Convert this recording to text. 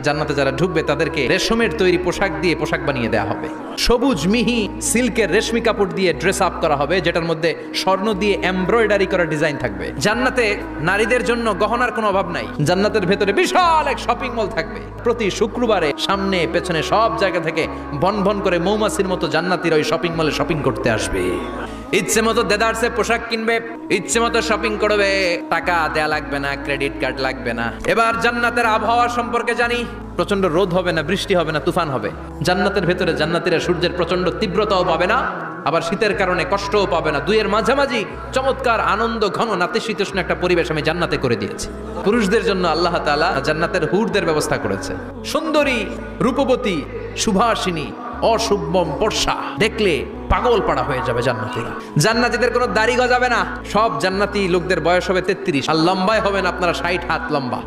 জান্নাতে যারা ঢুকবে তাদেরকে রেশমের তৈরি পোশাক দিয়ে পোশাক বানিয়ে দেওয়া হবে। সবুজ মিহি সিল্কের রেশমি কাপড় দিয়ে ড্রেস আপ করা হবে, যেটার মধ্যে স্বর্ণ দিয়ে এমব্রয়ডারি করা ডিজাইন থাকবে। জান্নাতে নারীদের জন্য গহনার কোনো অভাব নাই। জান্নাতের ভেতরে বিশাল এক শপিং মল থাকবে। প্রতি শুক্রবারে সামনে পেছনে সব জায়গা থেকে ভন করে মৌমাছির মতো জান্নাতীরা ওই শপিং মলে শপিং করতে আসবে। ইচ্ছে মতো দেদারসে পোশাক কিনবে, ইচ্ছে মতো শপিং করবে, টাকা দেয়া লাগবে না, ক্রেডিট কার্ড লাগবে না। এবার জান্নাতের আবহাওয়া সম্পর্কে জানি। প্রচন্ড রোদ হবে না, বৃষ্টি হবে না, তুফান হবে। জান্নাতের ভেতরে জান্নাতীরা সূর্যের প্রচন্ড তীব্রতাও পাবে না, আবার শীতের কারণে কষ্টও পাবে না। দুইয়ের মাঝামাঝি চমৎকার আনন্দ ঘন নাতিশীতোষ্ণ একটা পরিবেশ আমি জান্নাতে করে দিয়েছি। পুরুষদের জন্য আল্লাহ তাআলা জান্নাতের হুরদের ব্যবস্থা করেছে। সুন্দরী, রূপবতী, সুভাষিনী, অশুভম বর্ষা, দেখলে পাগল পাড়া হয়ে যাবে জান্নাতীরা। জান্নাতীদের কোনো দাড়ি গজাবে না। সব জান্নাতি লোকদের বয়স হবে 33 আর লম্বায় হবেন আপনারা 60 হাত লম্বা।